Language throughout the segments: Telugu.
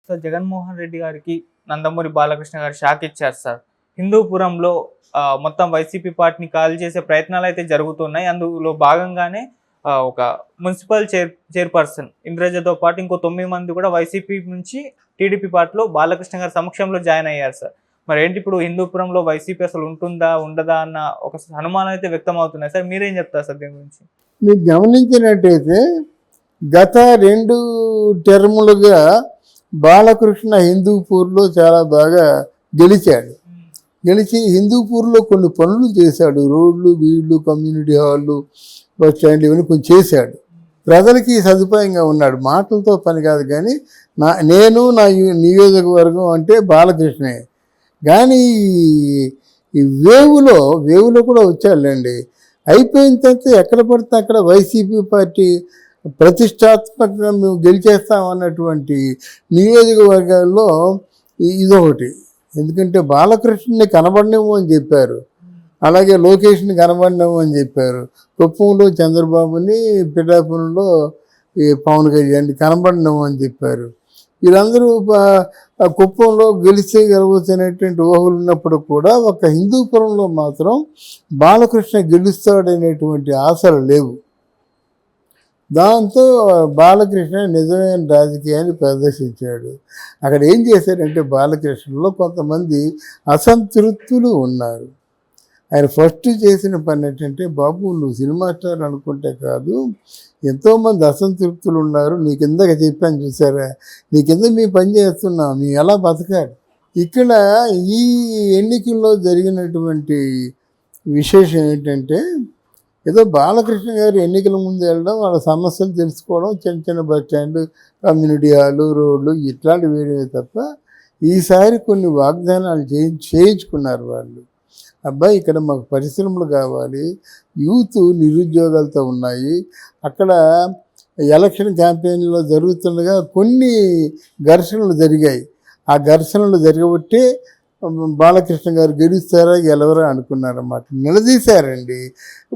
సార్ జగన్మోహన్ రెడ్డి గారికి నందమూరి బాలకృష్ణ గారు షాక్ ఇచ్చారు సార్. హిందూపురంలో మొత్తం వైసీపీ పార్టీని ఖాళీ చేసే ప్రయత్నాలు అయితే జరుగుతున్నాయి. అందులో భాగంగానే ఒక మున్సిపల్ చైర్పర్సన్ ఇంద్రజతో పాటు ఇంకో 9 మంది కూడా వైసీపీ నుంచి టీడీపీ పార్టీలో బాలకృష్ణ గారి సమక్షంలో జాయిన్ అయ్యారు సార్. మరి ఏంటి ఇప్పుడు హిందూపురంలో వైసీపీ అసలు ఉంటుందా ఉండదా అన్న ఒక అనుమానం అయితే వ్యక్తం అవుతున్నాయి సార్. మీరేం చెప్తారు సార్ దీని గురించి? మీరు గమనించినట్టయితే గత 2 టర్ములుగా బాలకృష్ణ హిందూపూర్లో చాలా బాగా గెలిచి హిందూపూర్లో కొన్ని పనులు చేశాడు. రోడ్లు, వీళ్ళు, కమ్యూనిటీ హాళ్ళు, బస్ స్టాండ్లు ఇవన్నీ కొంచెం చేశాడు. ప్రజలకి సదుపాయంగా ఉన్నాడు. మాటలతో పని కాదు. కానీ నా నియోజకవర్గం అంటే బాలకృష్ణే. కానీ ఈ వేవులో కూడా వచ్చాడులేండి. అయిపోయిన తర్వాత ఎక్కడ పడితే అక్కడ వైసీపీ పార్టీ ప్రతిష్టాత్మకంగా మేము గెలిచేస్తామన్నటువంటి నియోజకవర్గాల్లో ఇదొకటి. ఎందుకంటే బాలకృష్ణని కనబడనేమో అని చెప్పారు, అలాగే లోకేష్ని కనబడనేమో అని చెప్పారు. కుప్పంలో చంద్రబాబుని, పిఠాపురంలో ఈ పవన్ కళ్యాణ్ని కనబడనేమో అని చెప్పారు. వీళ్ళందరూ కుప్పంలో గెలిచేయగలుగుతున్నటువంటి ఊహలు ఉన్నప్పుడు కూడా ఒక హిందూపురంలో మాత్రం బాలకృష్ణ గెలుస్తాడనేటువంటి ఆశలు లేవు. దాంతో బాలకృష్ణ నిజమైన రాజకీయాన్ని ప్రదర్శించాడు. అక్కడ ఏం చేశారంటే బాలకృష్ణలో కొంతమంది అసంతృప్తులు ఉన్నారు. ఆయన ఫస్ట్ చేసిన పని ఏంటంటే, బాబు నువ్వు సినిమా స్టార్ అనుకుంటే కాదు, ఎంతోమంది అసంతృప్తులు ఉన్నారు. నీ కిందక చెప్పాను చూసారా, నీ కింద మేము పని చేస్తున్నాం, మేము ఎలా బతకాలి. ఇక్కడ ఈ ఎన్నికల్లో జరిగినటువంటి విశేషం ఏంటంటే, ఏదో బాలకృష్ణ గారు ఎన్నికల ముందు వెళ్ళడం, వాళ్ళ సమస్యలు తెలుసుకోవడం, చిన్న బస్ స్టాండ్, కమ్యూనిటీ హాలు, రోడ్లు ఇట్లాంటి వేయడమే తప్ప ఈసారి కొన్ని వాగ్దానాలు చేయించుకున్నారు వాళ్ళు. అబ్బాయి ఇక్కడ మాకు పరిశ్రమలు కావాలి, యూత్ నిరుద్యోగాలతో ఉన్నాయి. అక్కడ ఎలక్షన్ క్యాంపెయిన్లో జరుగుతుండగా కొన్ని ఘర్షణలు జరిగాయి. ఆ ఘర్షణలు జరగబట్టే బాలకృష్ణ గారు గెలుస్తారా గెలవరా అనుకున్నారన్నమాట. నిలదీశారండి.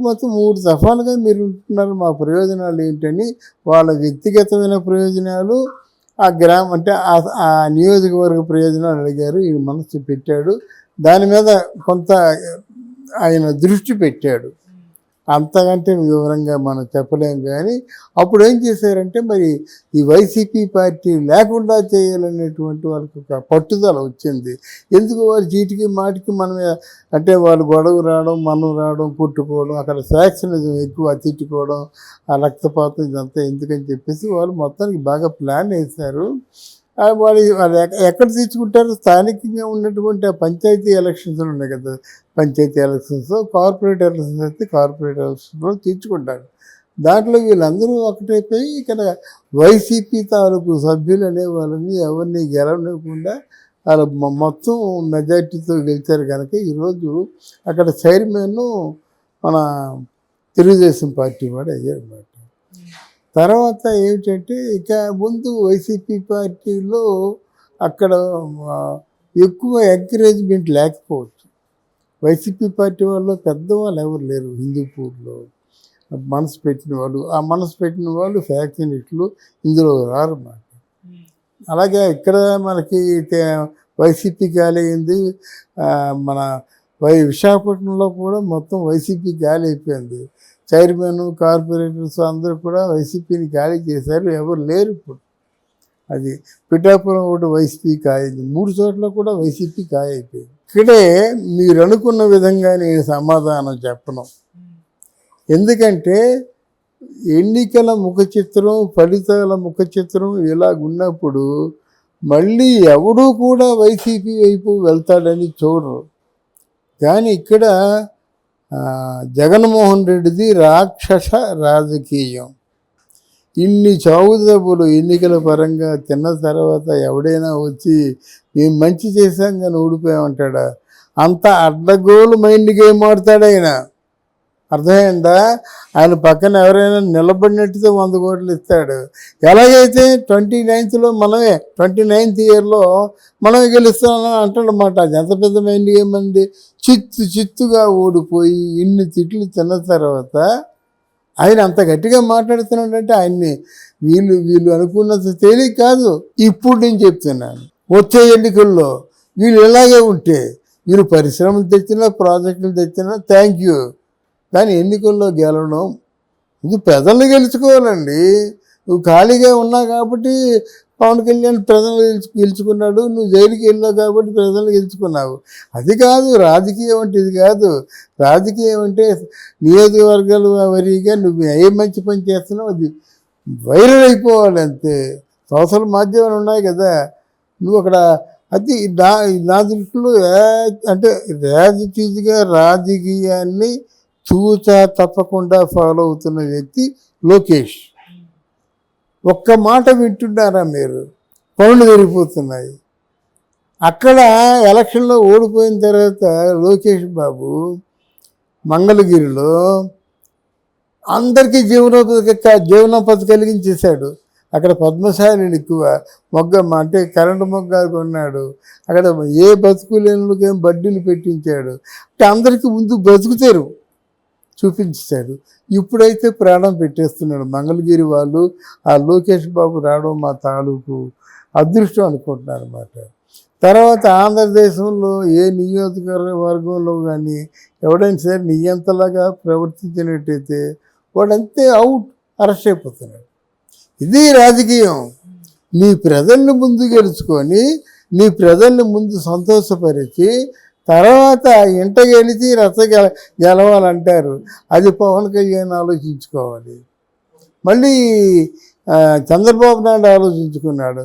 మొత్తం 3 దఫాలుగా మీరు ఉంటున్నారు, మా ప్రయోజనాలు ఏంటని వాళ్ళ వ్యక్తిగతమైన ప్రయోజనాలు, ఆ గ్రామం అంటే ఆ నియోజకవర్గ ప్రయోజనాలు అడిగారు. ఈయన మనసు పెట్టాడు, దాని మీద కొంత ఆయన దృష్టి పెట్టాడు. అంతకంటే వివరంగా మనం చెప్పలేం. కానీ అప్పుడు ఏం చేశారంటే, మరి ఈ వైసీపీ పార్టీ లేకుండా చేయాలనేటువంటి వాళ్ళకి ఒక పట్టుదల వచ్చింది. ఎందుకు వారు చీటికి మాటికి మనమే అంటే వాళ్ళు గొడవ రావడం, మనం రావడం, కొట్టుకోవడం, అక్కడ ఫ్యాక్షనిజం ఎక్కువ, తిట్టుకోవడం, ఆ రక్తపాతం ఇదంతా ఎందుకని చెప్పేసి వాళ్ళు మొత్తానికి బాగా ప్లాన్ వేశారు. వాళ్ళు ఎక్కడ తెచ్చుకుంటారు, స్థానికంగా ఉన్నటువంటి ఆ పంచాయతీ ఎలక్షన్స్ ఉన్నాయి కదా, పంచాయతీ ఎలక్షన్స్, కార్పొరేట్ ఎలక్షన్స్ అయితే కార్పొరేట్ ఎలక్షన్స్లో తీర్చుకుంటారు. దాంట్లో వీళ్ళందరూ ఒకటైపోయి ఇక్కడ వైసీపీ తాలూకు సభ్యులు అనే వాళ్ళని ఎవరిని గెలవలేకుండా వాళ్ళ మొత్తం మెజార్టీతో గెలిచారు. కనుక ఈరోజు అక్కడ చైర్మన్ మన తెలుగుదేశం పార్టీ వాడు అయ్యారు అన్నమాట. తర్వాత ఏమిటంటే, ఇక ముందు వైసీపీ పార్టీలో అక్కడ ఎక్కువ ఎంకరేజ్మెంట్ లేకపోవచ్చు. వైసీపీ పార్టీ వాళ్ళు పెద్దవాళ్ళు ఎవరు లేరు హిందూపూర్లో మనసు పెట్టిన వాళ్ళు. ఆ మనసు పెట్టిన వాళ్ళు ఫ్యాక్షనిస్టులు ఇందులో రారన్నమాట. అలాగే ఇక్కడ మనకి వైసీపీ గాలి అయింది. మన విశాఖపట్నంలో కూడా మొత్తం వైసీపీ గాలి అయిపోయింది. చైర్మన్, కార్పొరేటర్స్ అందరూ కూడా వైసీపీని ఖాళీ చేశారు, ఎవరు లేరు ఇప్పుడు. అది పిఠాపురం ఒకటి వైసీపీ కాయింది, 3 చోట్ల కూడా వైసీపీ అయిపోయింది. ఇక్కడే మీరు అనుకున్న విధంగా నేను సమాధానం చెప్పను. ఎందుకంటే ఎన్నికల ముఖ చిత్రం, ఫలితాల ముఖ చిత్రం ఇలాగున్నప్పుడు మళ్ళీ ఎవడూ కూడా వైసీపీ వైపు వెళ్తాడని చూడరు. కానీ ఇక్కడ జగన్మోహన్ రెడ్డిది రాక్షస రాజకీయం. ఇన్ని చావుదెబ్బలు ఎన్నికల పరంగా తిన్న తర్వాత ఎవడైనా వచ్చి మేము మంచి చేశాం కానీ ఓడిపోయామంటాడా? అంత అడ్డగోలు మైండ్ గేమ్ ఆడతాడు ఆయన. అర్థమైందా? ఆయన పక్కన ఎవరైనా నిలబడినట్టుతో 100 కోట్లు ఇస్తాడు. ఎలాగైతే 29th మనమే 29th ఇయర్లో మనమే గెలుస్తామని అంటాడన్నమాట. అది ఎంత పెద్ద మైండ్ గేమ్ అండి. చిత్తుగా ఓడిపోయి ఇన్ని తిట్లు తిన్న తర్వాత ఆయన అంత గట్టిగా మాట్లాడుతున్నాడంటే ఆయన్ని వీళ్ళు అనుకున్నంత తేలిక కాదు. ఇప్పుడు నేను చెప్తున్నాను, వచ్చే ఎన్నికల్లో వీళ్ళు ఇలాగే ఉంటే వీళ్ళు పరిశ్రమలు తెచ్చినా ప్రాజెక్టులు తెచ్చినా థ్యాంక్ యూ, కానీ ఎన్నికల్లో గెలవడం ఇది ప్రజల్ని గెలుచుకోవాలండి. నువ్వు ఖాళీగా ఉన్నావు కాబట్టి పవన్ కళ్యాణ్ ప్రజలు గెలుచుకున్నాడు, నువ్వు జైలుకి వెళ్ళావు కాబట్టి ప్రజలు గెలుచుకున్నావు. అది కాదు రాజకీయం అంటే, ఇది కాదు రాజకీయం అంటే. నియోజకవర్గాలు వరిగా నువ్వు ఏ మంచి పని చేస్తున్నావు అది వైరల్ అయిపోవాలి అంతే. సోషల్ మాధ్యమాలు ఉన్నాయి కదా, నువ్వు అక్కడ అది నా దృష్టిలో అంటే యాజిటీజ్గా రాజకీయాన్ని చూచా తప్పకుండా ఫాలో అవుతున్న వ్యక్తి లోకేష్. ఒక్క మాట వింటున్నారా మీరు? పనులు పెరిగిపోతున్నాయి. అక్కడ ఎలక్షన్లో ఓడిపోయిన తర్వాత లోకేష్ బాబు మంగళగిరిలో అందరికీ జీవనోపాధి కలిగించేశాడు. అక్కడ పద్మశాలిని ఎక్కువ అంటే కరెంటు మొగ్గ కొన్నాడు. అక్కడ ఏ బతుకు లేనుకేం బడ్డీలు పెట్టించాడు. అంటే అందరికీ ముందు బతుకుతారు చూపించాడు. ఇప్పుడైతే ప్రాణం పెట్టేస్తున్నాడు. మంగళగిరి వాళ్ళు ఆ లోకేష్ బాబు రావడం మా తాలూకు అదృష్టం అనుకుంటున్నారు అన్నమాట. తర్వాత ఆంధ్రదేశంలో ఏ నియోజకవర్గంలో కానీ ఎవడైనా సరే నియంతలాగా ప్రవర్తించినట్టయితే వాడంతే అవుట్, అరెస్ట్ అయిపోతున్నాడు. ఇది రాజకీయం. నీ ప్రజల్ని ముందు గెలుచుకొని నీ ప్రజల్ని ముందు సంతోషపరిచి తర్వాత ఇంట గెలిచి గెలవాలంటారు. అది పవన్ కళ్యాణ్ ఆలోచించుకోవాలి. మళ్ళీ చంద్రబాబు నాయుడు ఆలోచించుకున్నాడు.